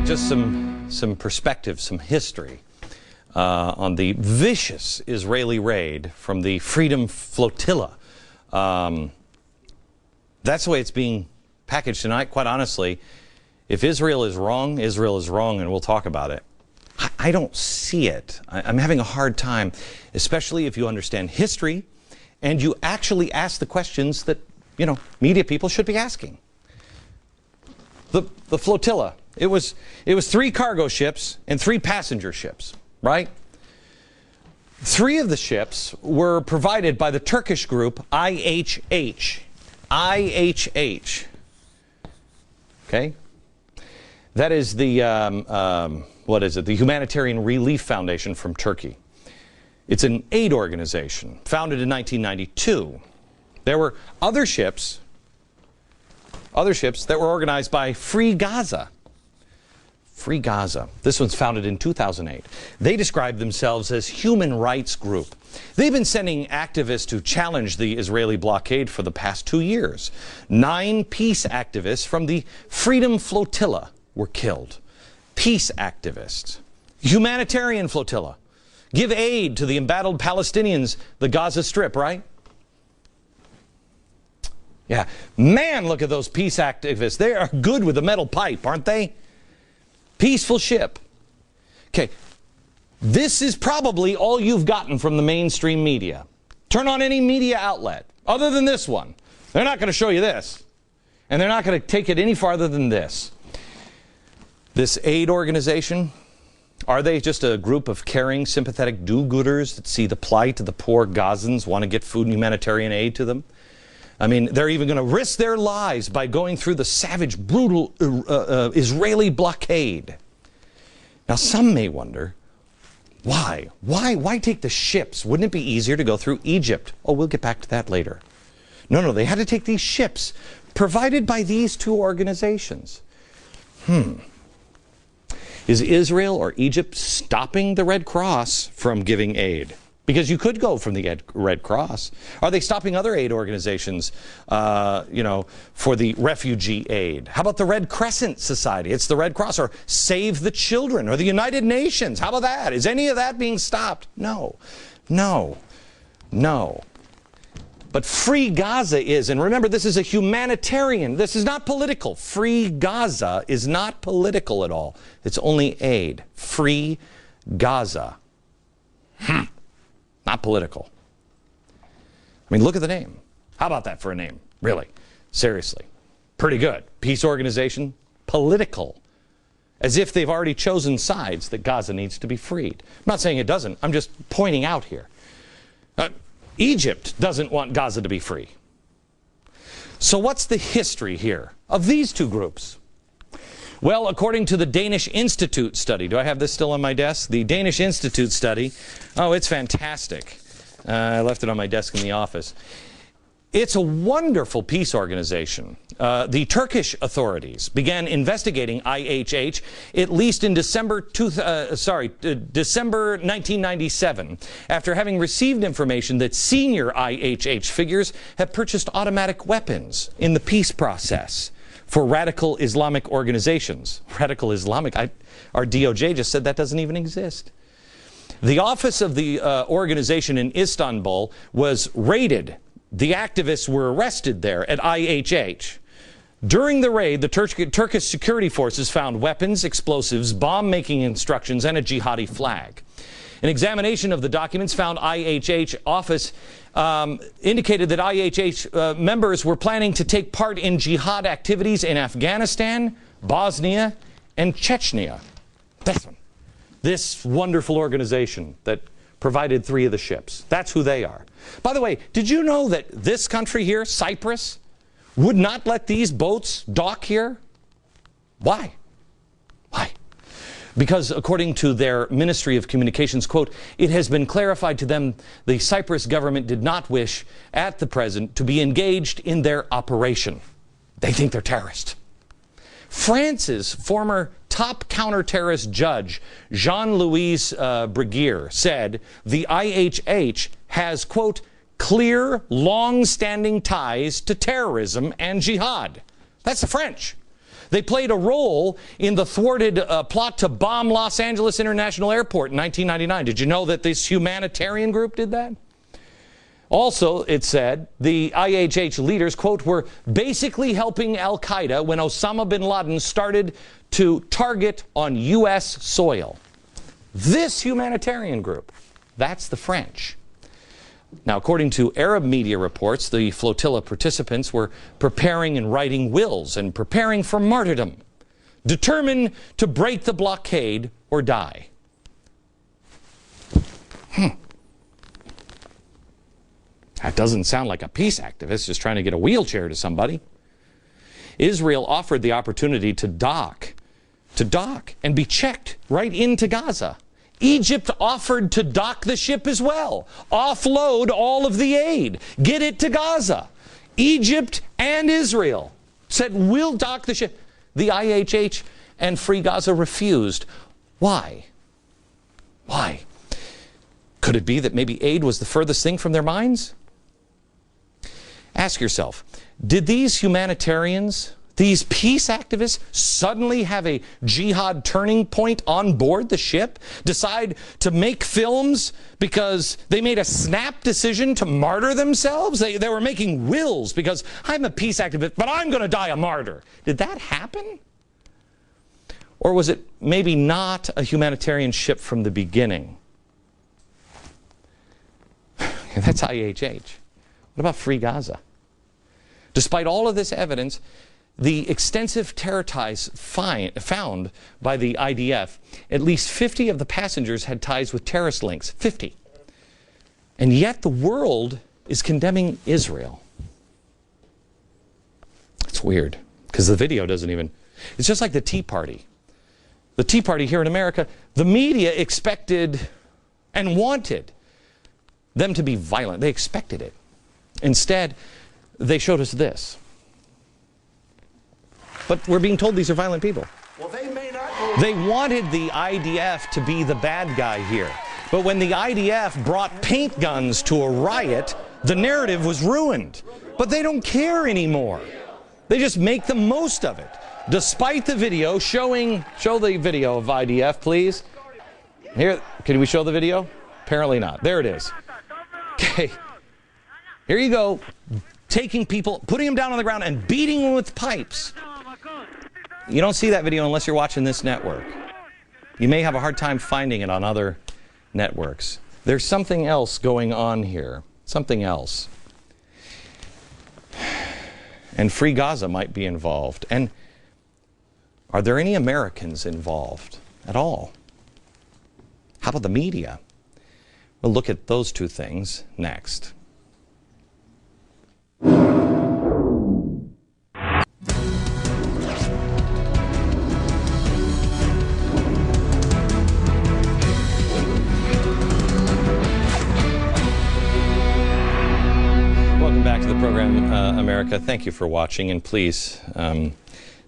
get just some perspective, some history on the vicious Israeli raid from the Freedom Flotilla. That's the way it's being packaged tonight. Quite honestly, if Israel is wrong, and we'll talk about it. I don't see it. I'm having a hard time, especially if you understand history and you actually ask the questions that, you know, media people should be asking. The flotilla, it was 3 cargo ships and 3 passenger ships, right? 3 of the ships were provided by the Turkish group IHH. IHH. Okay? That is the, what is it? The Humanitarian Relief Foundation from Turkey. It's an aid organization founded in 1992. There were other ships that were organized by Free Gaza. Free Gaza. This one's founded in 2008. They describe themselves as human rights group. They've been sending activists to challenge the Israeli blockade for the past 2 years. 9 peace activists from the Freedom Flotilla were killed. Peace activists. Humanitarian flotilla. Give aid to the embattled Palestinians, the Gaza Strip, right? Yeah. Man, look at those peace activists. They are good with the metal pipe, aren't they? Peaceful ship. Okay. This is probably all you've gotten from the mainstream media. Turn on any media outlet other than this one. They're not going to show you this. And they're not going to take it any farther than this. This aid organization, are they just a group of caring, sympathetic do-gooders that see the plight of the poor Gazans, want to get food and humanitarian aid to them? I mean, they're even going to risk their lives by going through the savage, brutal Israeli blockade. Now, some may wonder, why? Why take the ships? Wouldn't it be easier to go through Egypt? Oh, we'll get back to that later. No, they had to take these ships provided by these 2 organizations. Is Israel or Egypt stopping the Red Cross from giving aid? Because you could go from the Red Cross. Are they stopping other aid organizations, you know, for the refugee aid? How about the Red Crescent Society? It's the Red Cross. Or Save the Children or the United Nations. How about that? Is any of that being stopped? No. But Free Gaza is, and remember, this is a humanitarian. This is not political. Free Gaza is not political at all. It's only aid. Free Gaza. Not political. I mean, look at the name. How about that for a name? Really? Seriously. Pretty good. Peace organization. Political. As if they've already chosen sides that Gaza needs to be freed. I'm not saying it doesn't. I'm just pointing out here. Egypt doesn't want Gaza to be free. So what's the history here of these 2 groups? Well, according to the Danish Institute study, do I have this still on my desk? The Danish Institute study, oh, it's fantastic. I left it on my desk in the office. It's a wonderful peace organization. The Turkish authorities began investigating IHH at least in December 1997, after having received information that senior IHH figures have purchased automatic weapons in the peace process for radical Islamic organizations. Radical Islamic? Our DOJ just said that doesn't even exist. The office of the organization in Istanbul was raided. The activists were arrested there at IHH. During the raid, the Turkish security forces found weapons, explosives, bomb-making instructions, and a jihadi flag. An examination of the documents found IHH office indicated that IHH members were planning to take part in jihad activities in Afghanistan, Bosnia, and Chechnya. That's one. This wonderful organization that provided 3 of the ships. That's who they are. By the way, did you know that this country here, Cyprus, would not let these boats dock here? Why? Why? Because according to their Ministry of Communications, quote, it has been clarified to them the Cyprus government did not wish at the present to be engaged in their operation. They think they're terrorists. France's former top counter-terrorist judge, Jean-Louis Bruguière, said the IHH has, quote, clear, long-standing ties to terrorism and jihad. That's the French. They played a role in the thwarted plot to bomb Los Angeles International Airport in 1999. Did you know that this humanitarian group did that? Also, it said, the IHH leaders, quote, were basically helping al-Qaeda when Osama bin Laden started to target on U.S. soil. This humanitarian group, that's the French. Now, according to Arab media reports, the flotilla participants were preparing and writing wills and preparing for martyrdom, determined to break the blockade or die. That doesn't sound like a peace activist just trying to get a wheelchair to somebody. Israel offered the opportunity to dock and be checked right into Gaza. Egypt offered to dock the ship as well, offload all of the aid, get it to Gaza. Egypt and Israel said, we'll dock the ship. The IHH and Free Gaza refused. Why? Why? Could it be that maybe aid was the furthest thing from their minds? Ask yourself, did these humanitarians, these peace activists, suddenly have a jihad turning point on board the ship? Decide to make films because they made a snap decision to martyr themselves? They were making wills because I'm a peace activist, but I'm going to die a martyr. Did that happen? Or was it maybe not a humanitarian ship from the beginning? That's IHH. What about Free Gaza? Despite all of this evidence, the extensive terror ties found by the IDF, at least 50 of the passengers had ties with terrorist links. 50. And yet the world is condemning Israel. It's weird, because the video doesn't even... It's just like the Tea Party. The Tea Party here in America, the media expected and wanted them to be violent. They expected it. Instead, they showed us this. But we're being told these are violent people. Well, they may not. They wanted the IDF to be the bad guy here. But when the IDF brought paint guns to a riot, the narrative was ruined. But they don't care anymore. They just make the most of it. Despite the video showing... Show the video of IDF, please. Here, can we show the video? Apparently not. There it is. Okay. Here you go, taking people, putting them down on the ground and beating them with pipes. You don't see that video unless you're watching this network. You may have a hard time finding it on other networks. There's something else going on here. Something else. And Free Gaza might be involved. And are there any Americans involved at all? How about the media? We'll look at those two things next. Welcome back to the program, America. Thank you for watching, and please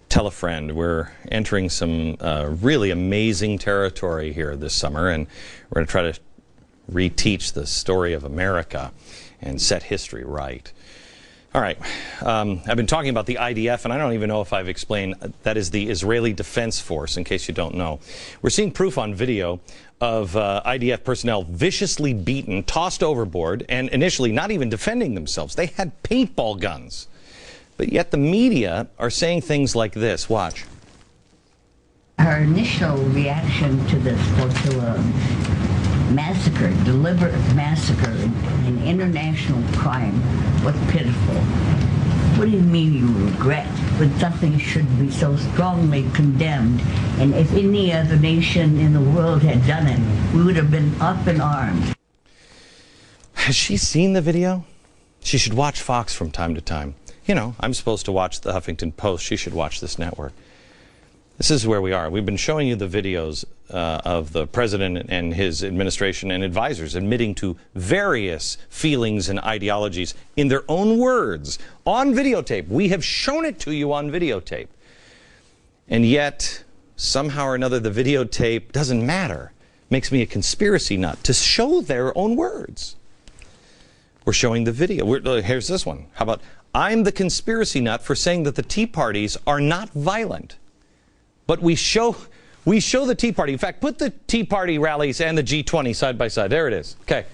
tell a friend. We're entering some really amazing territory here this summer, and we're going to try to reteach the story of America and set history right. All right, I've been talking about the IDF, and I don't even know if I've explained that is the Israeli Defense Force, in case you don't know. We're seeing proof on video of IDF personnel viciously beaten, tossed overboard, and initially not even defending themselves. They had paintball guns. But yet the media are saying things like this. Watch. Our initial reaction to this flotilla massacre, deliberate massacre, an international crime, was pitiful. What do you mean you regret when something should be so strongly condemned? And if any other nation in the world had done it, we would have been up in arms. Has she seen the video? She should watch Fox from time to time. You know, I'm supposed to watch the Huffington Post. She should watch this network. This is where we are. We've been showing you the videos of the president and his administration and advisors admitting to various feelings and ideologies in their own words on videotape. We have shown it to you on videotape. And yet, somehow or another, the videotape doesn't matter. Makes me a conspiracy nut to show their own words. We're showing the video. Here's this one. How about I'm the conspiracy nut for saying that the Tea Parties are not violent. But we show the Tea Party. In fact, put the Tea Party rallies and the G20 side by side. There it is. Okay.